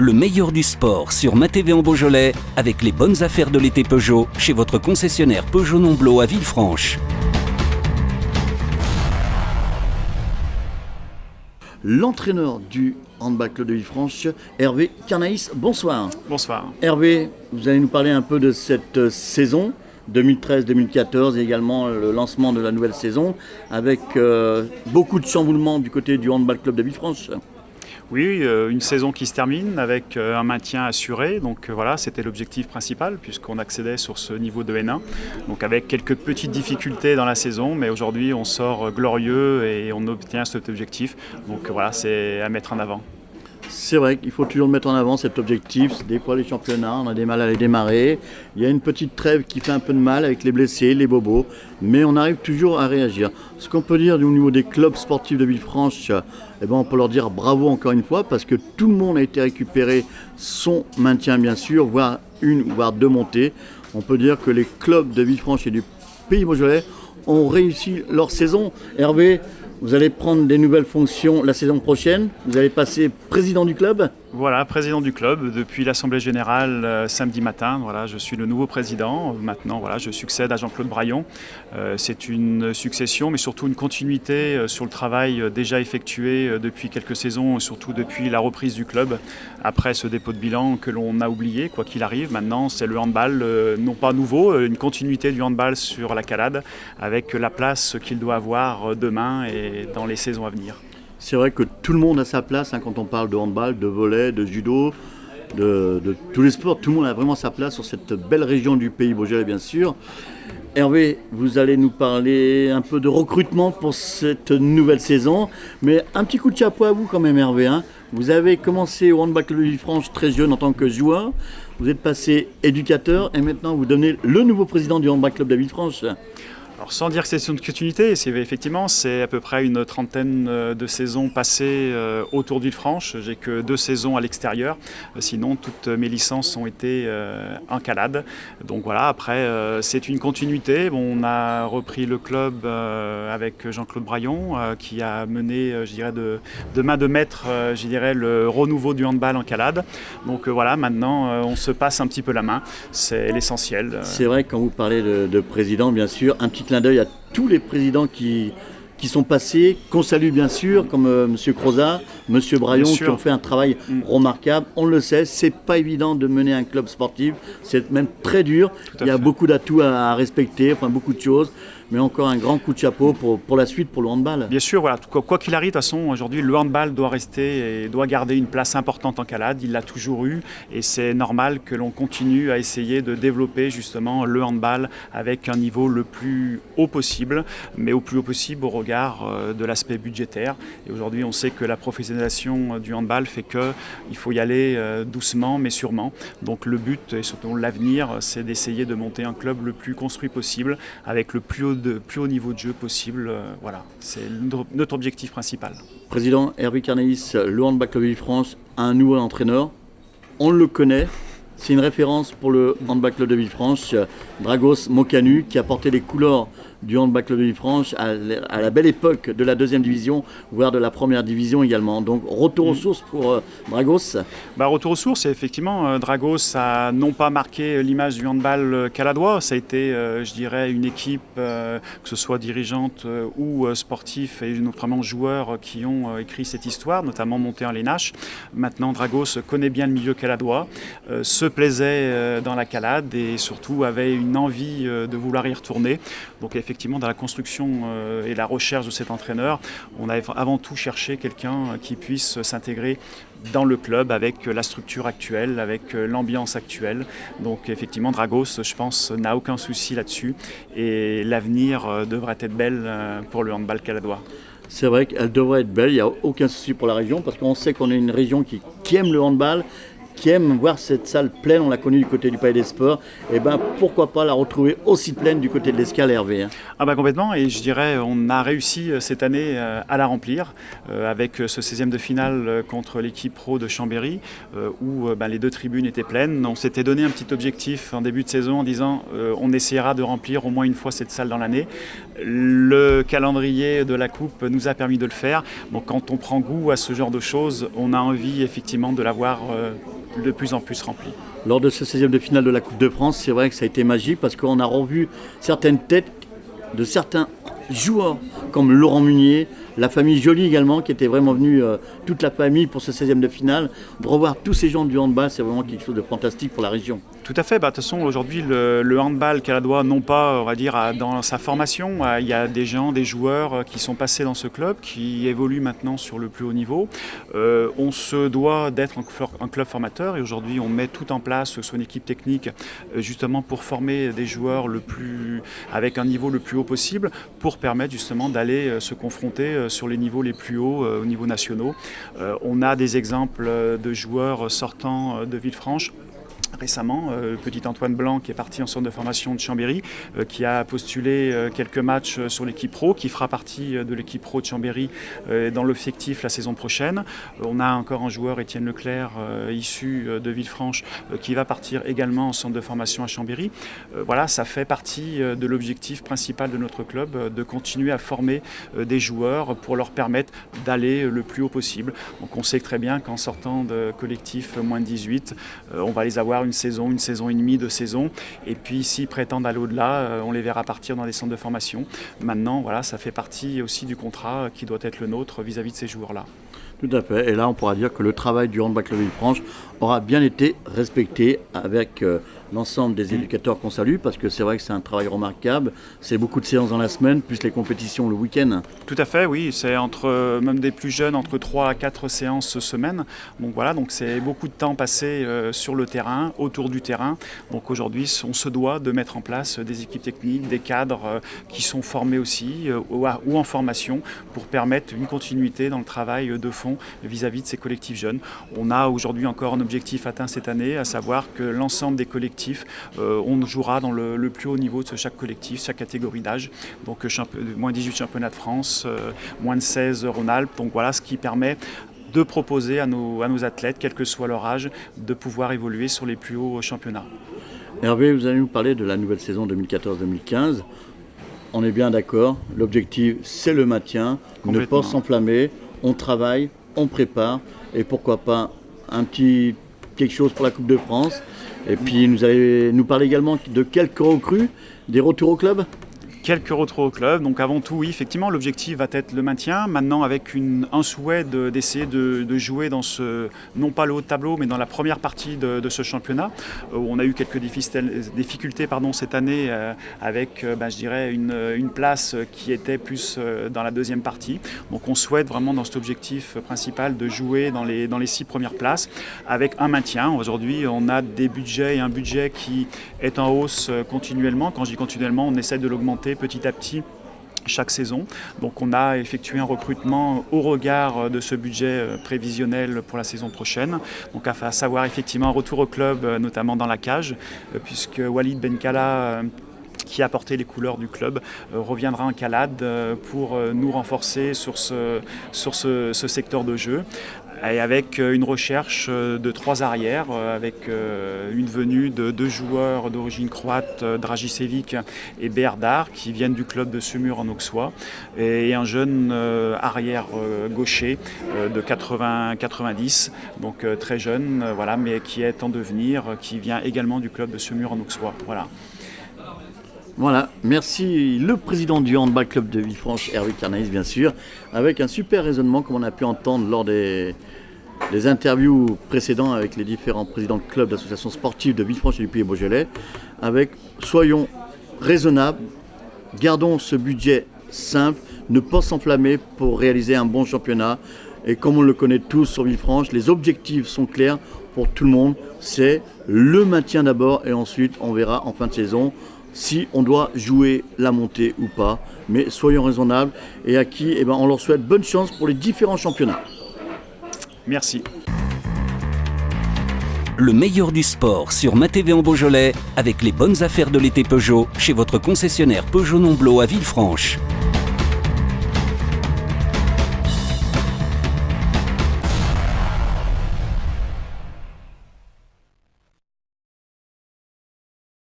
Le meilleur du sport sur MaTV en Beaujolais avec les bonnes affaires de l'été Peugeot chez votre concessionnaire Peugeot Nomblot à Villefranche. L'entraîneur du Handball Club de Villefranche, Hervé Carnaïs, bonsoir. Bonsoir. Hervé, vous allez nous parler un peu de cette saison 2013-2014 et également le lancement de la nouvelle saison avec beaucoup de chamboulements du côté du Handball Club de Villefranche. Oui, une saison qui se termine avec un maintien assuré. Donc voilà, c'était l'objectif principal puisqu'on accédait sur ce niveau de N1. Donc avec quelques petites difficultés dans la saison, mais aujourd'hui on sort glorieux et on obtient cet objectif. Donc voilà, c'est à mettre en avant. C'est vrai qu'il faut toujours mettre en avant cet objectif. Des fois les championnats, on a des mal à les démarrer. Il y a une petite trêve qui fait un peu de mal avec les blessés, les bobos, mais on arrive toujours à réagir. Ce qu'on peut dire au niveau des clubs sportifs de Villefranche, on peut leur dire bravo encore une fois parce que tout le monde a été récupéré son maintien bien sûr, voire une voire deux montées. On peut dire que les clubs de Villefranche et du Pays Beaujolais ont réussi leur saison. Hervé, vous allez prendre des nouvelles fonctions la saison prochaine. Vous allez passer président du club. Voilà, président du club depuis l'Assemblée Générale samedi matin. Voilà, je suis le nouveau président. Maintenant, voilà, je succède à Jean-Claude Braillon. C'est une succession, mais surtout une continuité sur le travail déjà effectué depuis quelques saisons, surtout depuis la reprise du club, après ce dépôt de bilan que l'on a oublié, quoi qu'il arrive. Maintenant, c'est le handball, non pas nouveau, une continuité du handball sur la Calade, avec la place qu'il doit avoir demain et dans les saisons à venir. C'est vrai que tout le monde a sa place quand on parle de handball, de volley, de judo, de tous les sports. Tout le monde a vraiment sa place sur cette belle région du Pays Beaujolais, bien sûr. Hervé, vous allez nous parler un peu de recrutement pour cette nouvelle saison. Mais un petit coup de chapeau à vous quand même, Hervé. Vous avez commencé au Handball Club de Villefranche très jeune en tant que joueur. Vous êtes passé éducateur et maintenant vous devenez le nouveau président du Handball Club de Villefranche. Alors, sans dire que c'est une continuité, c'est à peu près une trentaine de saisons passées autour de Villefranche. J'ai que 2 saisons à l'extérieur. Sinon, toutes mes licences ont été en Calade. Donc voilà, après, c'est une continuité. Bon, on a repris le club avec Jean-Claude Braillon qui a mené, je dirais, de main de maître, le renouveau du handball en Calade. Donc voilà, maintenant, on se passe un petit peu la main. C'est l'essentiel. C'est vrai, quand vous parlez de président, bien sûr, un petit clin d'œil à tous les présidents qui sont passés, qu'on salue bien sûr, comme M. Crozat, M. Braillon, qui ont fait un travail remarquable. On le sait, c'est pas évident de mener un club sportif, c'est même très dur. Il y a beaucoup d'atouts à respecter, beaucoup de choses. Mais encore un grand coup de chapeau pour la suite, pour le handball. Bien sûr, voilà. Quoi qu'il arrive, de toute façon, aujourd'hui, le handball doit rester et doit garder une place importante en Calade. Il l'a toujours eu et c'est normal que l'on continue à essayer de développer justement le handball avec un niveau le plus haut possible, mais au plus haut possible au regard de l'aspect budgétaire. Et aujourd'hui, on sait que la professionnalisation du handball fait qu'il faut y aller doucement mais sûrement. Donc le but et surtout l'avenir, c'est d'essayer de monter un club le plus construit possible avec le plus haut niveau de jeu possible. Voilà, c'est notre objectif principal. Président Hervé Carnaïs, le Handball Club de Villefranche a un nouveau entraîneur. On le connaît. C'est une référence pour le Handball Club de Villefranche, Dragos Mokanu, qui a porté les couleurs du Handball Club de Villefranche à la belle époque de la 2e division, voire de la 1re division également. Donc retour aux sources pour Dragos. Retour aux sources, effectivement, Dragos a non pas marqué l'image du handball caladois, ça a été, une équipe, que ce soit dirigeante ou sportif, et notamment joueurs qui ont écrit cette histoire, notamment monté en Lénache. Maintenant, Dragos connaît bien le milieu caladois, se plaisait dans la Calade et surtout avait une envie de vouloir y retourner. Donc effectivement, dans la construction et la recherche de cet entraîneur, on a avant tout cherché quelqu'un qui puisse s'intégrer dans le club avec la structure actuelle, avec l'ambiance actuelle. Donc effectivement, Dragos, je pense, n'a aucun souci là-dessus et l'avenir devrait être belle pour le handball caladois. C'est vrai qu'elle devrait être belle, il n'y a aucun souci pour la région parce qu'on sait qu'on est une région qui aime le handball, qui aiment voir cette salle pleine, on l'a connue du côté du Palais des Sports, et ben pourquoi pas la retrouver aussi pleine du côté de l'Escale, Hervé, hein. Ah bah complètement, et je dirais on a réussi cette année à la remplir avec ce 16e de finale contre l'équipe pro de Chambéry où les deux tribunes étaient pleines. On s'était donné un petit objectif en début de saison en disant on essaiera de remplir au moins une fois cette salle dans l'année. Le calendrier de la Coupe nous a permis de le faire. Donc quand on prend goût à ce genre de choses, on a envie effectivement de la voir de plus en plus remplie. Lors de ce 16e de finale de la Coupe de France, c'est vrai que ça a été magique parce qu'on a revu certaines têtes de certains joueurs comme Laurent Munier, la famille Joly également qui était vraiment venue, toute la famille pour ce 16e de finale. De revoir tous ces gens du handball, c'est vraiment quelque chose de fantastique pour la région. Tout à fait. De toute façon, aujourd'hui, le handball caladois, non pas, on va dire, dans sa formation, il y a des gens, des joueurs qui sont passés dans ce club, qui évoluent maintenant sur le plus haut niveau. On se doit d'être un club formateur et aujourd'hui, on met tout en place, son équipe technique, justement pour former des joueurs avec un niveau le plus haut possible, pour permettre justement d'aller se confronter sur les niveaux les plus hauts, au niveau nationaux. On a des exemples de joueurs sortant de Villefranche. Récemment, petit Antoine Blanc qui est parti en centre de formation de Chambéry, qui a postulé quelques matchs sur l'équipe pro, qui fera partie de l'équipe pro de Chambéry dans l'effectif la saison prochaine. On a encore un joueur, Étienne Leclerc, issu de Villefranche, qui va partir également en centre de formation à Chambéry. Voilà, ça fait partie de l'objectif principal de notre club, de continuer à former des joueurs pour leur permettre d'aller le plus haut possible. Donc on sait très bien qu'en sortant de collectif moins de 18, on va les avoir une saison et demie, 2 saisons. Et puis s'ils prétendent aller au-delà, on les verra partir dans des centres de formation. Maintenant, voilà, ça fait partie aussi du contrat qui doit être le nôtre vis-à-vis de ces joueurs-là. Tout à fait. Et là, on pourra dire que le travail du Handball Club Villefranche aura bien été respecté avec l'ensemble des éducateurs qu'on salue, parce que c'est vrai que c'est un travail remarquable. C'est beaucoup de séances dans la semaine, plus les compétitions le week-end. Tout à fait, oui. C'est même des plus jeunes, entre 3 à 4 séances semaine. Donc voilà, donc c'est beaucoup de temps passé sur le terrain, autour du terrain. Donc aujourd'hui, on se doit de mettre en place des équipes techniques, des cadres qui sont formés aussi ou en formation pour permettre une continuité dans le travail de fond vis-à-vis de ces collectifs jeunes. On a aujourd'hui encore un objectif atteint cette année, à savoir que l'ensemble des collectifs, on jouera dans le plus haut niveau de chaque collectif, chaque catégorie d'âge. Donc moins 18 championnats de France, moins de 16 Rhône-Alpes. Donc voilà ce qui permet de proposer à nos athlètes, quel que soit leur âge, de pouvoir évoluer sur les plus hauts championnats. Hervé, vous allez nous parler de la nouvelle saison 2014-2015. On est bien d'accord, l'objectif c'est le maintien, ne pas s'enflammer, on travaille, on prépare et pourquoi pas quelque chose pour la Coupe de France. Et puis vous allez nous parler également de quelques recrues, des retours au club. Quelques retours au club. Donc avant tout, oui, effectivement, l'objectif va être le maintien. Maintenant, avec un souhait d'essayer de jouer dans non pas le haut de tableau, mais dans la première partie de ce championnat, où on a eu quelques difficultés cette année avec, je dirais, une place qui était plus dans la deuxième partie. Donc on souhaite vraiment dans cet objectif principal de jouer dans les 6 premières places avec un maintien. Aujourd'hui, on a des budgets et un budget qui est en hausse continuellement. Quand je dis continuellement, on essaie de l'augmenter petit à petit chaque saison. Donc on a effectué un recrutement au regard de ce budget prévisionnel pour la saison prochaine. Donc à savoir effectivement un retour au club, notamment dans la cage, puisque Walid Benkala, qui a porté les couleurs du club, reviendra en Calade pour nous renforcer sur ce secteur de jeu. Et avec une recherche de 3 arrières, avec une venue de 2 joueurs d'origine croate, Dragicevic et Berdar, qui viennent du club de Semur en Auxois, et un jeune arrière gaucher de 90, donc très jeune, voilà, mais qui est en devenir, qui vient également du club de Semur en Auxois. Voilà. Voilà, merci le président du Handball Club de Villefranche, Hervé Carnaïs bien sûr, avec un super raisonnement comme on a pu entendre lors des interviews précédentes avec les différents présidents de clubs d'associations sportives de Villefranche et du Puy-et-Beaujolais, avec soyons raisonnables, gardons ce budget simple, ne pas s'enflammer pour réaliser un bon championnat. Et comme on le connaît tous sur Villefranche, les objectifs sont clairs pour tout le monde, c'est le maintien d'abord et ensuite on verra en fin de saison si on doit jouer la montée ou pas. Mais soyons raisonnables et à qui on leur souhaite bonne chance pour les différents championnats. Merci. le meilleur du sport sur Ma TV en Beaujolais avec les bonnes affaires de l'été Peugeot chez votre concessionnaire Peugeot Nomblot à Villefranche.